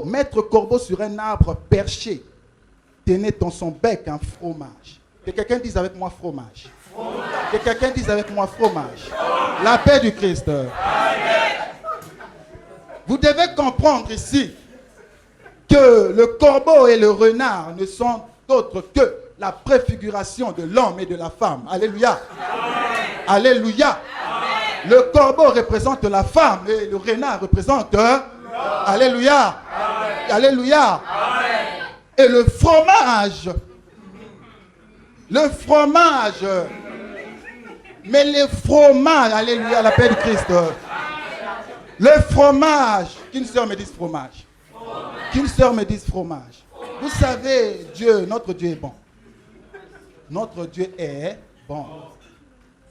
Maître corbeau sur un arbre perché tenait dans son bec un fromage. Que quelqu'un dise avec moi fromage. Que quelqu'un dise avec moi fromage. La paix du Christ. Vous devez comprendre ici que le corbeau et le renard ne sont autres que la préfiguration de l'homme et de la femme. Alléluia. Alléluia. Le corbeau représente la femme et le renard représente... Alléluia. Alléluia. Et le fromage, mais les fromages, alléluia, la paix du Christ. Le fromage, qu'une sœur me dise fromage. Qu'une sœur me dise fromage. Vous savez, Dieu, notre Dieu est bon. Notre Dieu est bon.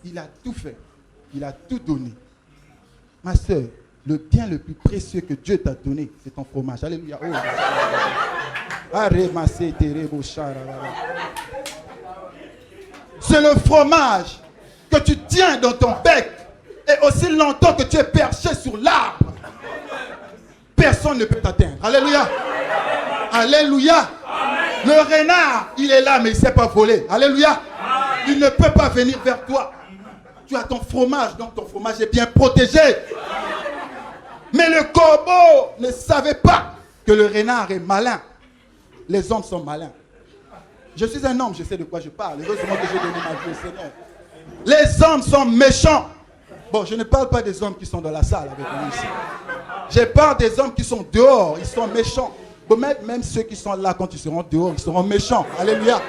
Il a tout fait. Il a tout donné. Ma sœur, le bien le plus précieux que Dieu t'a donné, c'est ton fromage. Alléluia. Oh. C'est le fromage que tu tiens dans ton bec. Et aussi longtemps que tu es perché sur l'arbre, personne ne peut t'atteindre. Alléluia. Alléluia. Le renard, il est là, mais il ne sait pas voler. Alléluia. Il ne peut pas venir vers toi. Tu as ton fromage, donc ton fromage est bien protégé. Mais le corbeau ne savait pas que le renard est malin. Les hommes sont malins. Je suis un homme, je sais de quoi je parle. Heureusement que j'ai donné ma vie au Seigneur. Les hommes sont méchants. Bon, je ne parle pas des hommes qui sont dans la salle avec nous ici. Je parle des hommes qui sont dehors, ils sont méchants. Bon, même ceux qui sont là, quand ils seront dehors, ils seront méchants. Alléluia.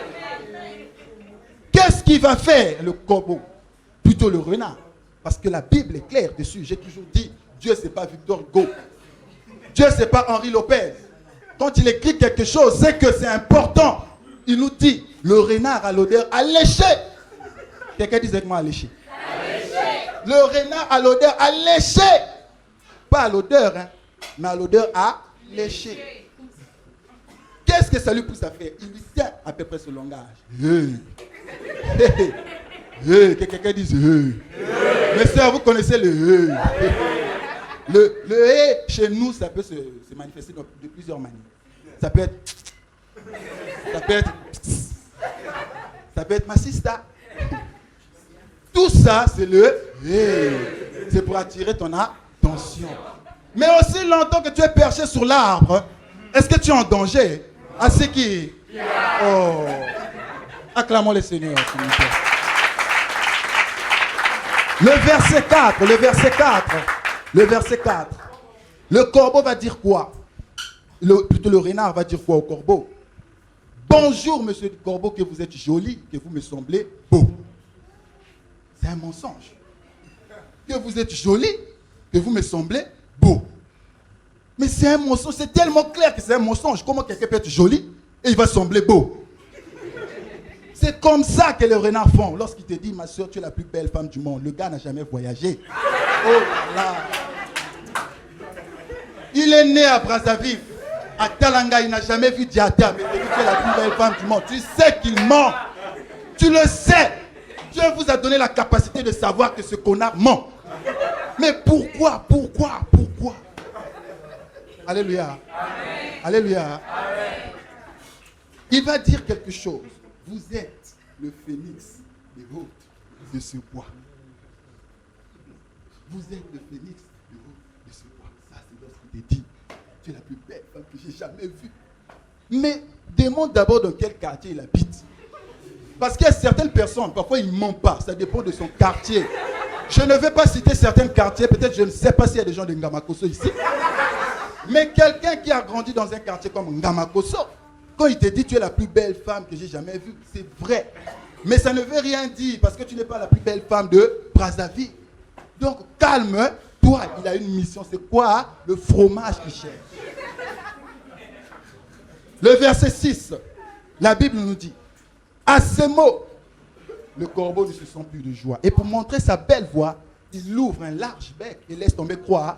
Qu'est-ce qu'il va faire, le corbeau? Plutôt le renard. Parce que la Bible est claire dessus. J'ai toujours dit, Dieu, ce n'est pas Victor Hugo. Dieu, ce n'est pas Henri Lopez. Quand il écrit quelque chose, c'est que c'est important. Il nous dit, le renard a l'odeur alléchée. Quelqu'un dit avec moi alléché. Le renard a l'odeur alléchée. Pas à l'odeur, hein, mais à l'odeur alléchée. Qu'est-ce que ça lui pousse à faire? Il lui tient à peu près ce langage. Que quelqu'un dise mes sœurs, vous connaissez le le chez nous, ça peut se manifester de plusieurs manières. Ça peut être ma sister. Tout ça, c'est le c'est pour attirer ton attention. Mais aussi longtemps que tu es perché sur l'arbre, est-ce que tu es en danger? À ce qui? Oh. Acclamons le Seigneur. Le verset 4. Le corbeau va dire quoi? Plutôt le renard va dire quoi au corbeau? Bonjour, monsieur le corbeau, que vous êtes joli, que vous me semblez beau. C'est un mensonge. Que vous êtes joli, que vous me semblez beau. Mais c'est un mensonge, c'est tellement clair que c'est un mensonge. Comment quelqu'un peut être joli et il va sembler beau? C'est comme ça que les renards font. Lorsqu'il te dit, ma soeur, tu es la plus belle femme du monde. Le gars n'a jamais voyagé. Oh là. Il est né à Brazzaville. À Talanga, il n'a jamais vu Diata. Mais il dit, tu es la plus belle femme du monde. Tu sais qu'il ment. Tu le sais. Dieu vous a donné la capacité de savoir que ce connard ment. Mais pourquoi? Alléluia. Amen. Alléluia. Amen. Il va dire quelque chose. Vous êtes le phénix des hôtes de ce bois. Vous êtes le phénix des hôtes de ce bois. Ça, c'est lorsqu'il te dit, tu es la plus belle femme que j'ai jamais vue. Mais demande d'abord dans quel quartier il habite. Parce qu'il y a certaines personnes, parfois ils ne mentent pas, ça dépend de son quartier. Je ne vais pas citer certains quartiers, peut-être je ne sais pas s'il y a des gens de Ngamakoso ici. Mais quelqu'un qui a grandi dans un quartier comme Ngamakoso, quand il te dit tu es la plus belle femme que j'ai jamais vue, c'est vrai. Mais ça ne veut rien dire parce que tu n'es pas la plus belle femme de Brazzaville. Donc calme-toi, il a une mission. C'est quoi? Le fromage qu'il cherche. Le verset 6, la Bible nous dit, à ces mots, le corbeau ne se sent plus de joie. Et pour montrer sa belle voix, il ouvre un large bec et laisse tomber quoi?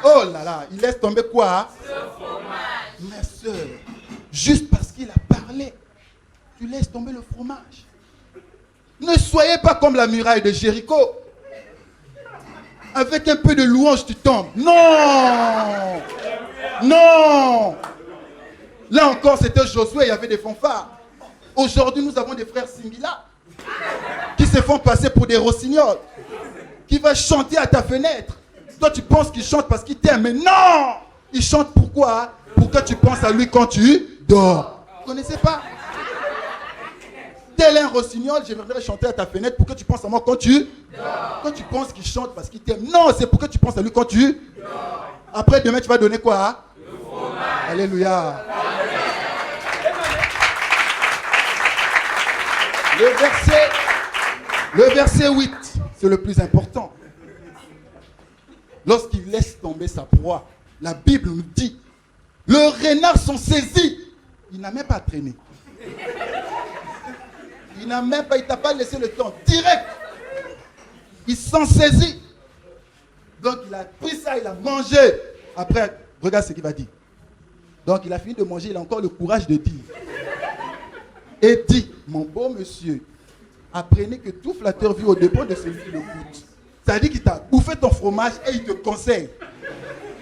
Oh là là, il laisse tomber quoi? Ma soeur, juste parce qu'il a parlé, tu laisses tomber le fromage. Ne soyez pas comme la muraille de Jéricho. Avec un peu de louange, tu tombes. Non! Non! Là encore, c'était Josué, il y avait des fanfares. Aujourd'hui, nous avons des frères similaires qui se font passer pour des rossignols, qui vont chanter à ta fenêtre. Toi, tu penses qu'ils chantent parce qu'ils t'aiment, mais non! Ils chantent pourquoi? Pour que tu penses à lui quand tu dors. Vous ne connaissez pas? Tel un rossignol, j'aimerais chanter à ta fenêtre pour que tu penses à moi quand tu dors. Quand tu penses qu'il chante parce qu'il t'aime. Non, c'est pour que tu penses à lui quand tu dors. Après, demain, tu vas donner quoi? Le fromage. Alléluia. Le verset 8, c'est le plus important. Lorsqu'il laisse tomber sa proie, la Bible nous dit, le renard sont saisis. Il n'a même pas traîné. Il t'a pas laissé le temps. Direct. Il s'en saisit. Donc il a pris ça, il a mangé. Après, regarde ce qu'il va dire. Donc il a fini de manger, il a encore le courage de dire. Et dit, mon beau monsieur, apprenez que tout flatteur vit au dépôt de celui qui le goûte. C'est-à-dire qu'il t'a bouffé ton fromage et il te conseille.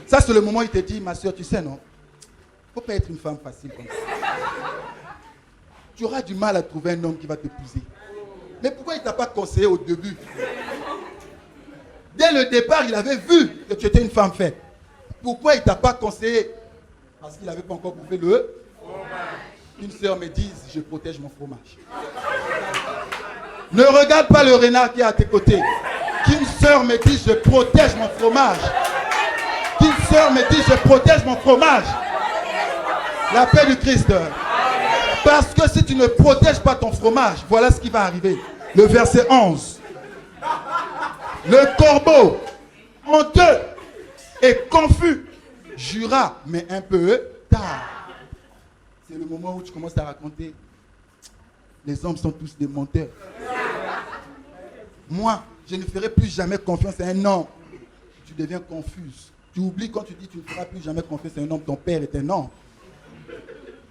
Ça, c'est le moment où il te dit, ma soeur, tu sais, non? Il ne faut pas être une femme facile comme ça. Tu auras du mal à trouver un homme qui va t'épouser. Mais pourquoi il ne t'a pas conseillé au début? Dès le départ, il avait vu que tu étais une femme faite. Pourquoi il ne t'a pas conseillé? Parce qu'il n'avait pas encore bouffé le fromage. Une sœur me dise, je protège mon fromage. Ne regarde pas le renard qui est à tes côtés. Qu'une sœur me dise, je protège mon fromage. Qu'une sœur me dise, je protège mon fromage. La paix du Christ. Parce que si tu ne protèges pas ton fromage, voilà ce qui va arriver. Le verset 11. Le corbeau, honteux et confus, jura, mais un peu tard. C'est le moment où tu commences à raconter. Les hommes sont tous des menteurs. Moi, je ne ferai plus jamais confiance à un homme. Tu deviens confuse. Tu oublies quand tu dis que tu ne feras plus jamais confiance à un homme. Ton père est un homme.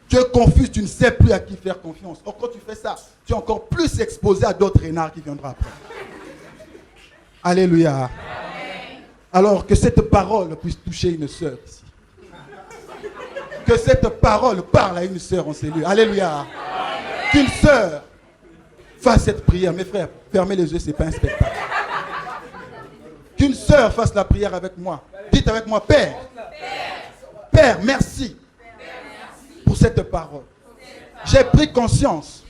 Tu es confus, tu ne sais plus à qui faire confiance. Or, quand tu fais ça, tu es encore plus exposé à d'autres renards qui viendront après. Alléluia. Amen. Alors, que cette parole puisse toucher une sœur ici. Que cette parole parle à une sœur en cellule. Alléluia. Amen. Qu'une sœur fasse cette prière. Mes frères, fermez les yeux, ce n'est pas un spectacle. Qu'une sœur fasse la prière avec moi. Dites avec moi, Père. Père, merci pour cette parole. J'ai pris conscience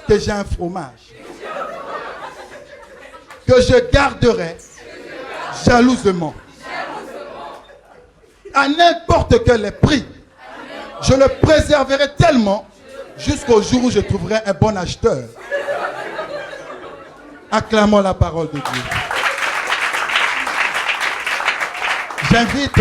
que j'ai un fromage que je garderai jalousement. À n'importe quel prix, je le préserverai tellement jusqu'au jour où je trouverai un bon acheteur. Acclamons la parole de Dieu. J'invite